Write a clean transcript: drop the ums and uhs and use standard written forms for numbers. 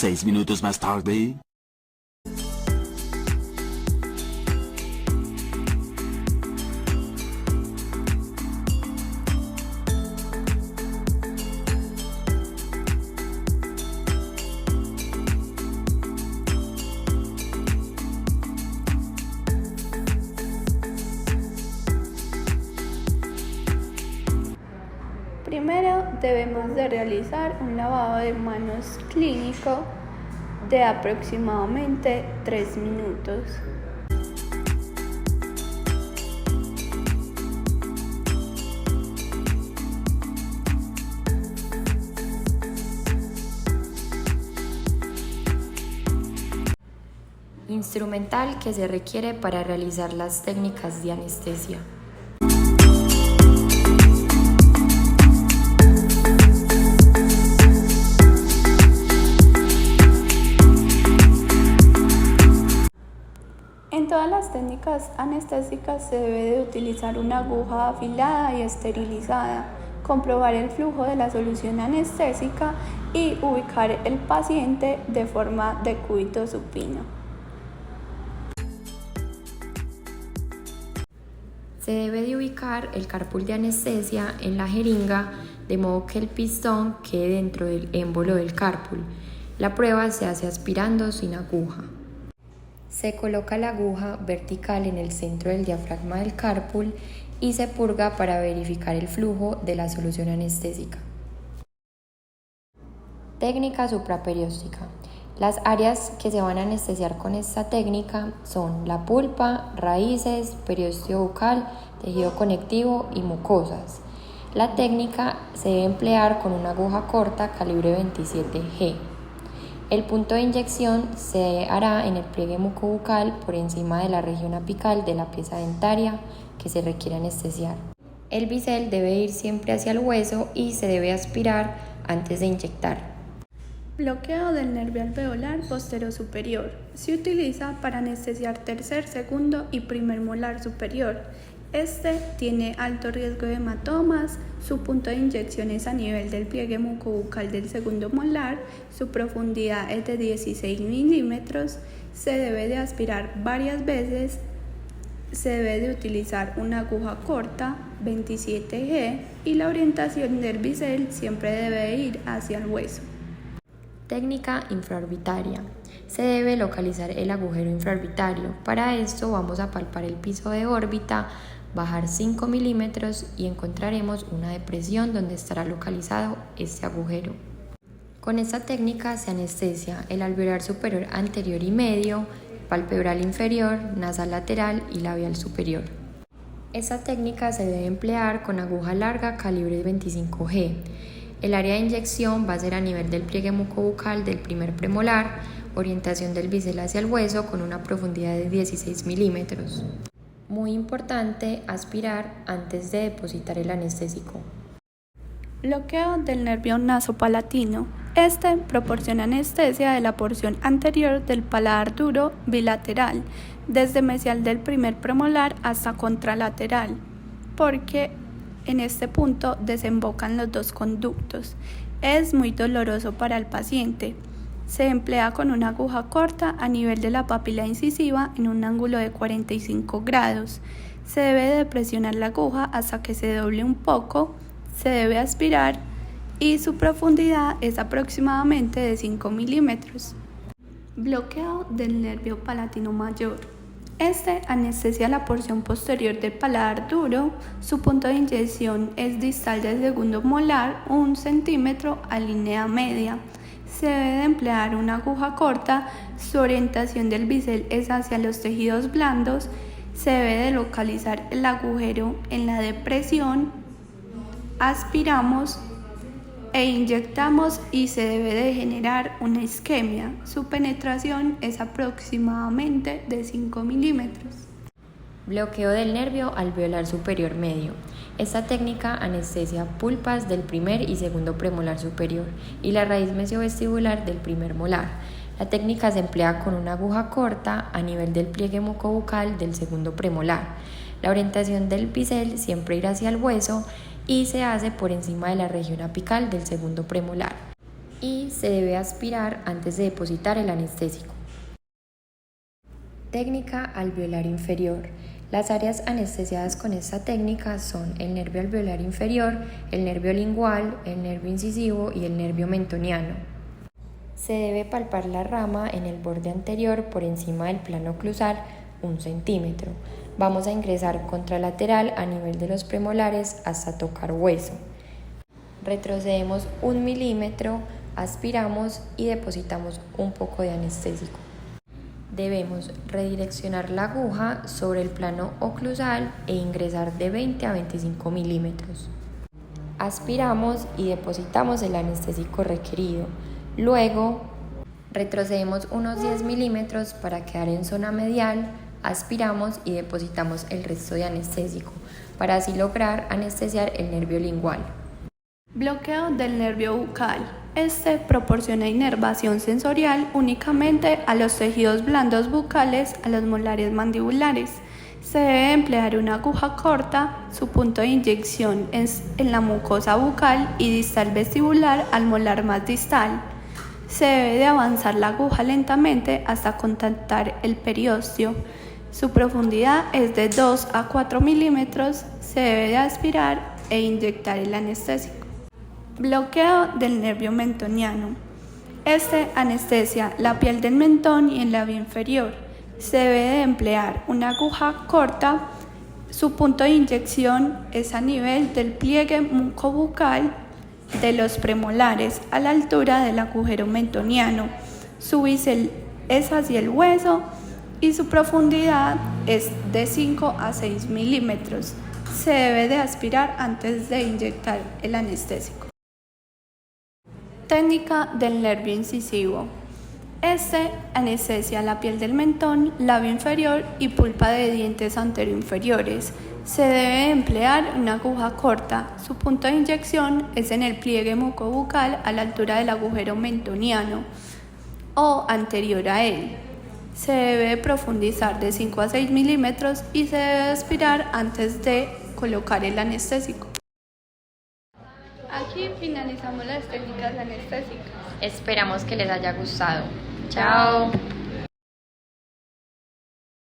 6 minutos más tarde. Primero debemos de realizar un lavado de manos clínico de aproximadamente 3 minutos. Instrumental que se requiere para realizar las técnicas de anestesia. En todas las técnicas anestésicas se debe de utilizar una aguja afilada y esterilizada, comprobar el flujo de la solución anestésica y ubicar el paciente de forma de cúbito supino. Se debe de ubicar el carpul de anestesia en la jeringa de modo que el pistón quede dentro del émbolo del carpul. La prueba se hace aspirando sin aguja. Se coloca la aguja vertical en el centro del diafragma del carpul y se purga para verificar el flujo de la solución anestésica. Técnica supraperióstica. Las áreas que se van a anestesiar con esta técnica son la pulpa, raíces, periósteo bucal, tejido conectivo y mucosas. La técnica se debe emplear con una aguja corta calibre 27G. El punto de inyección se hará en el pliegue mucobucal por encima de la región apical de la pieza dentaria que se requiere anestesiar. El bisel debe ir siempre hacia el hueso y se debe aspirar antes de inyectar. Bloqueo del nervio alveolar posterior-superior. Se utiliza para anestesiar tercer, segundo y primer molar superior. Este tiene alto riesgo de hematomas, su punto de inyección es a nivel del pliegue mucobucal del segundo molar, su profundidad es de 16 milímetros, se debe de aspirar varias veces, se debe de utilizar una aguja corta, 27G, y la orientación del bisel siempre debe ir hacia el hueso. Técnica infraorbitaria. Se debe localizar el agujero infraorbitario. Para esto vamos a palpar el piso de órbita, bajar 5 milímetros y encontraremos una depresión donde estará localizado este agujero. Con esta técnica se anestesia el alveolar superior anterior y medio, palpebral inferior, nasal lateral y labial superior. Esta técnica se debe emplear con aguja larga calibre 25G. El área de inyección va a ser a nivel del pliegue mucobucal del primer premolar, orientación del bisel hacia el hueso con una profundidad de 16 milímetros. Muy importante aspirar antes de depositar el anestésico. Bloqueo del nervio nasopalatino. Este proporciona anestesia de la porción anterior del paladar duro bilateral, desde mesial del primer premolar hasta contralateral, porque en este punto desembocan los dos conductos. Es muy doloroso para el paciente. Se emplea con una aguja corta a nivel de la papila incisiva en un ángulo de 45 grados. Se debe de presionar la aguja hasta que se doble un poco, se debe aspirar y su profundidad es aproximadamente de 5 milímetros. Bloqueo del nervio palatino mayor. Este anestesia la porción posterior del paladar duro. Su punto de inyección es distal del segundo molar, 1 centímetro a línea media. Se debe de emplear una aguja corta. Su orientación del bisel es hacia los tejidos blandos. Se debe de localizar el agujero en la depresión. Aspiramos e inyectamos y se debe de generar una isquemia. Su penetración es aproximadamente de 5 milímetros. Bloqueo del nervio alveolar superior medio. Esta técnica anestesia pulpas del primer y segundo premolar superior y la raíz mesiovestibular del primer molar. La técnica se emplea con una aguja corta a nivel del pliegue mucobucal del segundo premolar. La orientación del bisel siempre irá hacia el hueso y se hace por encima de la región apical del segundo premolar. y se debe aspirar antes de depositar el anestésico. Técnica alveolar inferior. Las áreas anestesiadas con esta técnica son el nervio alveolar inferior, el nervio lingual, el nervio incisivo y el nervio mentoniano. Se debe palpar la rama en el borde anterior por encima del plano oclusal 1 centímetro. Vamos a ingresar contralateral a nivel de los premolares hasta tocar hueso. Retrocedemos 1 milímetro, aspiramos y depositamos un poco de anestésico. Debemos redireccionar la aguja sobre el plano oclusal e ingresar de 20 a 25 milímetros. Aspiramos y depositamos el anestésico requerido. Luego, retrocedemos unos 10 milímetros para quedar en zona medial, aspiramos y depositamos el resto de anestésico, para así lograr anestesiar el nervio lingual. Bloqueo del nervio bucal. Este proporciona inervación sensorial únicamente a los tejidos blandos bucales, a los molares mandibulares. Se debe emplear una aguja corta, su punto de inyección es en la mucosa bucal y distal vestibular al molar más distal. Se debe de avanzar la aguja lentamente hasta contactar el periósteo. Su profundidad es de 2 a 4 milímetros. Se debe de aspirar e inyectar el anestésico. Bloqueo del nervio mentoniano. Este anestesia la piel del mentón y el labio inferior. Se debe de emplear una aguja corta. Su punto de inyección es a nivel del pliegue mucobucal de los premolares, a la altura del agujero mentoniano. Su bisel es hacia el hueso y su profundidad es de 5 a 6 milímetros. Se debe de aspirar antes de inyectar el anestésico. Técnica del nervio incisivo. Este anestesia la piel del mentón, labio inferior y pulpa de dientes anteroinferiores. Se debe emplear una aguja corta. Su punto de inyección es en el pliegue mucobucal a la altura del agujero mentoniano o anterior a él. Se debe profundizar de 5 a 6 milímetros y se debe aspirar antes de colocar el anestésico. Aquí finalizamos las técnicas anestésicas. Esperamos que les haya gustado. Chao.